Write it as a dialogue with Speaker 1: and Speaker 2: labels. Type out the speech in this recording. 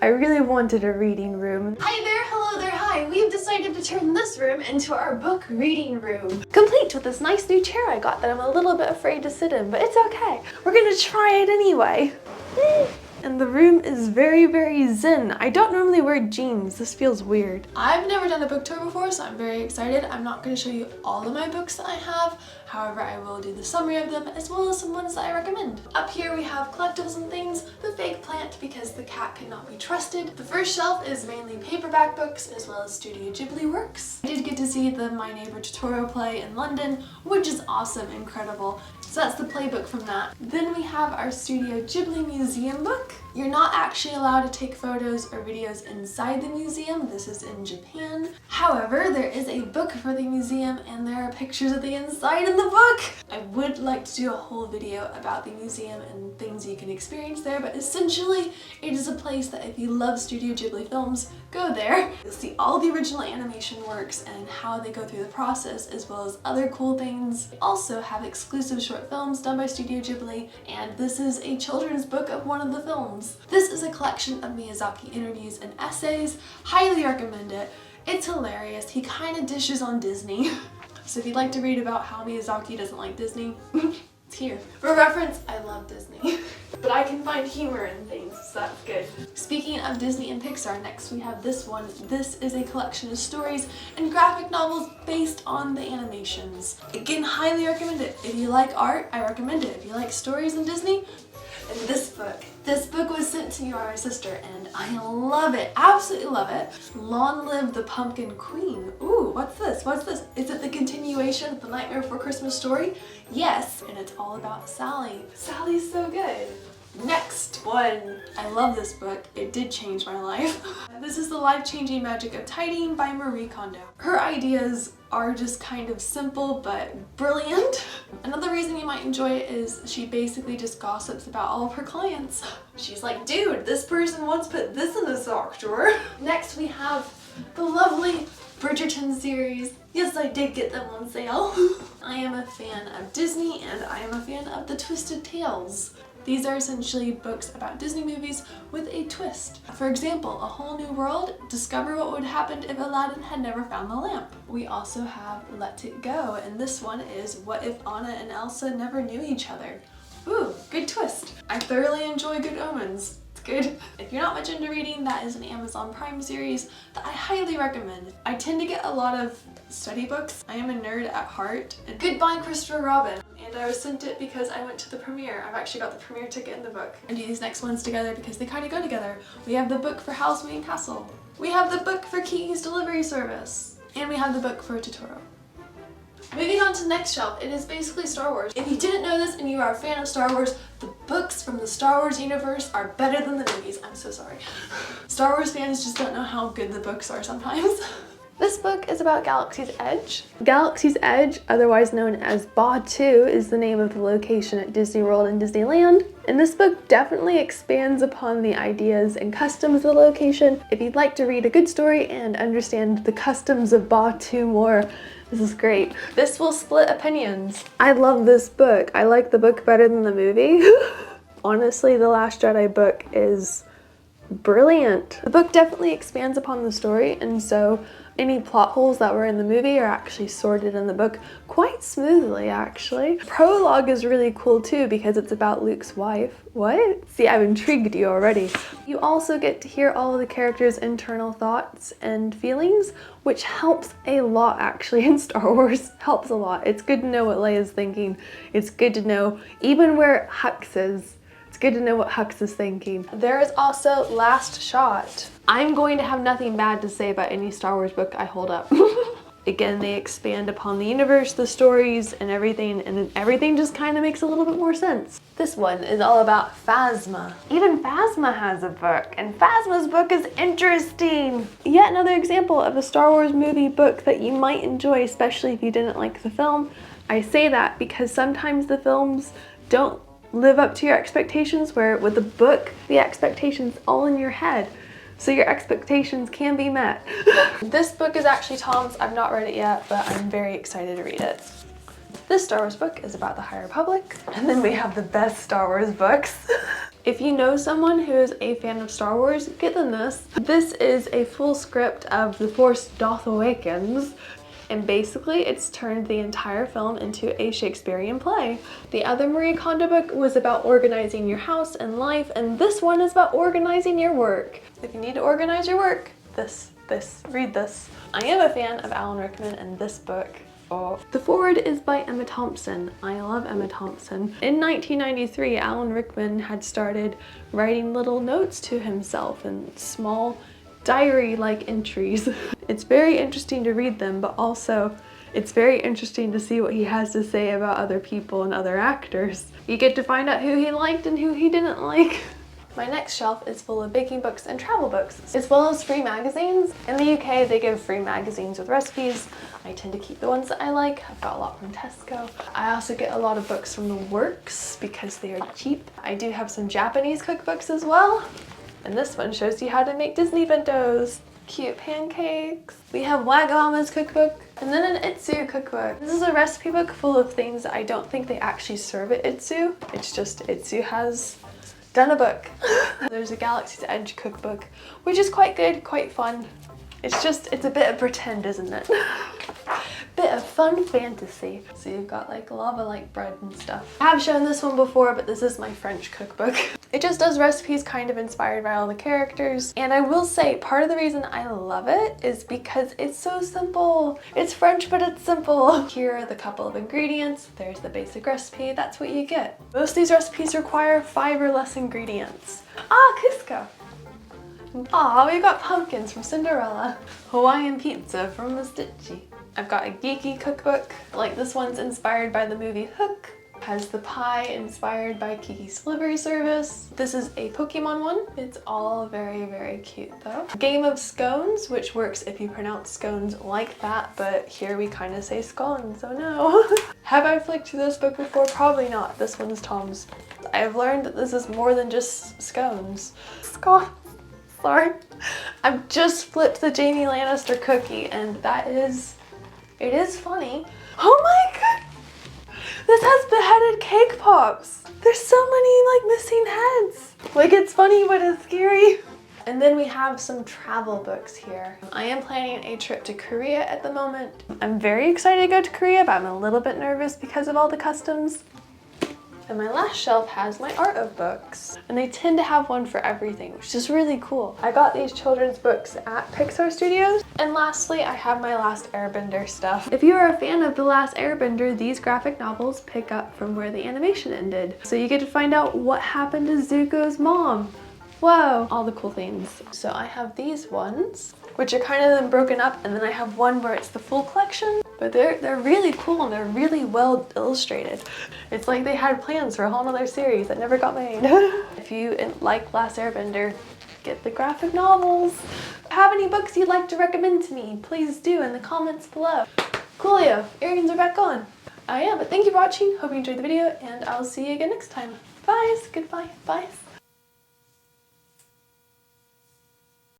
Speaker 1: I really wanted a reading room.
Speaker 2: Hi there, hello there, hi. We've decided to turn this room into our book reading room. Complete with this nice new chair I got that I'm a little bit afraid to sit in, but it's okay. We're gonna try it anyway. And the room is very, very zen. I don't normally wear jeans. This feels weird. I've never done a book tour before, so I'm very excited. I'm not going to show you all of my books that I have. However, I will do the summary of them as well as some ones that I recommend. Up here we have collectibles and things, the fake plant because the cat cannot be trusted. The first shelf is mainly paperback books as well as Studio Ghibli works. I did get to see the My Neighbor Totoro play in London, which is awesome, incredible. So that's the playbook from that. Then we have our Studio Ghibli museum book. You're not actually allowed to take photos or videos inside the museum. This is in Japan. However, there is a book for the museum and there are pictures of the inside in the book. I would like to do a whole video about the museum and things you can experience there, but essentially it is a place that if you love Studio Ghibli films, go there. You'll see all the original animation works and how they go through the process as well as other cool things. We also have exclusive short films done by Studio Ghibli, and this is a children's book of one of the films. This is a collection of Miyazaki interviews and essays. Highly recommend it. It's hilarious. He kind of dishes on Disney. So if you'd like to read about how Miyazaki doesn't like Disney, it's here. For reference, I love Disney. But I can find humor in things, so that's good. Speaking of Disney and Pixar, next we have this one. This is a collection of stories and graphic novels based on the animations. Again, highly recommend it. If you like art, I recommend it. If you like stories and Disney, and this book. This book was sent to me by my sister and I love it, absolutely love it. Long Live the Pumpkin Queen. Ooh, what's this? What's this? Is it the continuation of The Nightmare Before Christmas story? Yes, and it's all about Sally. Sally's so good. Next one. I love this book. It did change my life. This is The Life-Changing Magic of Tidying by Marie Kondo. Her ideas are just kind of simple but brilliant. Another reason you might enjoy it is she basically just gossips about all of her clients. She's like, dude, this person once put this in the sock drawer. Next we have the lovely Bridgerton series. Yes, I did get them on sale. I am a fan of Disney and I am a fan of the Twisted Tales. These are essentially books about Disney movies with a twist. For example, A Whole New World, discover what would happen if Aladdin had never found the lamp. We also have Let It Go, and this one is What If Anna and Elsa Never Knew Each Other. Ooh, good twist. I thoroughly enjoy Good Omens. It's good. If you're not much into reading, that is an Amazon Prime series that I highly recommend. I tend to get a lot of study books. I am a nerd at heart. And Goodbye Christopher Robin. And I was sent it because I went to the premiere. I've actually got the premiere ticket in the book. And do these next ones together because they kind of go together. We have the book for Housemaid and Castle. We have the book for Kiki's Delivery Service. And we have the book for Totoro. Moving on to the next shelf, it is basically Star Wars. If you didn't know this and you are a fan of Star Wars, the books from the Star Wars universe are better than the movies. I'm so sorry. Star Wars fans just don't know how good the books are sometimes. This book is about Galaxy's Edge. Galaxy's Edge, otherwise known as Batuu, is the name of the location at Disney World and Disneyland. And this book definitely expands upon the ideas and customs of the location. If you'd like to read a good story and understand the customs of Batuu more, this is great. This will split opinions. I love this book. I like the book better than the movie. Honestly, The Last Jedi book is brilliant. The book definitely expands upon the story, and so any plot holes that were in the movie are actually sorted in the book quite smoothly, actually. Prologue is really cool too because it's about Luke's wife. What? See, I've intrigued you already. You also get to hear all of the characters' internal thoughts and feelings, which helps a lot actually in Star Wars. Helps a lot. It's good to know what Leia's thinking. It's good to know even where Hux is. It's good to know what Hux is thinking. There is also Last Shot. I'm going to have nothing bad to say about any Star Wars book I hold up. Again, they expand upon the universe, the stories, and everything just kind of makes a little bit more sense. This one is all about Phasma. Even Phasma has a book, and Phasma's book is interesting. Yet another example of a Star Wars movie book that you might enjoy, especially if you didn't like the film. I say that because sometimes the films don't live up to your expectations, where with a book, the expectations all in your head. So your expectations can be met. This book is actually Tom's. I've not read it yet, but I'm very excited to read it. This Star Wars book is about the High Republic. And then we have the best Star Wars books. If you know someone who is a fan of Star Wars, get them this. This is a full script of The Force Doth Awakens, and basically it's turned the entire film into a Shakespearean play. The other Marie Kondo book was about organizing your house and life, and this one is about organizing your work. If you need to organize your work, read this. I am a fan of Alan Rickman, and this book, oh. The foreword is by Emma Thompson. I love Emma Thompson. In 1993, Alan Rickman had started writing little notes to himself in small diary-like entries. It's very interesting to read them, but also it's very interesting to see what he has to say about other people and other actors. You get to find out who he liked and who he didn't like. My next shelf is full of baking books and travel books, as well as free magazines. In the UK, they give free magazines with recipes. I tend to keep the ones that I like. I've got a lot from Tesco. I also get a lot of books from the Works because they are cheap. I do have some Japanese cookbooks as well. And this one shows you how to make Disney bentos. Cute pancakes. We have Wagamama's cookbook, and then an Itsu cookbook. This is a recipe book full of things that I don't think they actually serve at Itsu. It's just Itsu has done a book. There's a Galaxy's Edge cookbook, which is quite good, quite fun. It's a bit of pretend, isn't it? Bit of fun fantasy. So you've got like lava-like bread and stuff. I have shown this one before, but this is my French cookbook. It just does recipes kind of inspired by all the characters. And I will say part of the reason I love it is because it's so simple. It's French, but it's simple. Here are the couple of ingredients. There's the basic recipe. That's what you get. Most of these recipes require 5 or less ingredients. Ah, Cusco. Aw, we got pumpkins from Cinderella. Hawaiian pizza from Mustitchi. I've got a geeky cookbook. Like this one's inspired by the movie Hook. Has the pie inspired by Kiki's Delivery Service. This is a Pokemon one. It's all very, very cute though. Game of Scones, which works if you pronounce scones like that, but here we kind of say scones, so no. Have I flicked through this book before? Probably not. This one's Tom's. I've learned that this is more than just scones. Scones. Sorry. I've just flipped the Jamie Lannister cookie, and it is funny. Oh my god! This has beheaded cake pops. There's so many like missing heads. Like it's funny, but it's scary. And then we have some travel books here. I am planning a trip to Korea at the moment. I'm very excited to go to Korea, but I'm a little bit nervous because of all the customs. And my last shelf has my art of books. And they tend to have one for everything, which is really cool. I got these children's books at Pixar Studios. And lastly, I have my Last Airbender stuff. If you are a fan of The Last Airbender, these graphic novels pick up from where the animation ended. So you get to find out what happened to Zuko's mom. Whoa, all the cool things. So I have these ones, which are kind of then broken up, and then I have one where it's the full collection. But they're really cool and they're really well illustrated. It's like they had plans for a whole nother series that never got made. If you like Last Airbender, get the graphic novels. If you have any books you'd like to recommend to me, please do in the comments below. Coolio, earrings are back on. Yeah, but thank you for watching. Hope you enjoyed the video, and I'll see you again next time. Bye, goodbye, bye.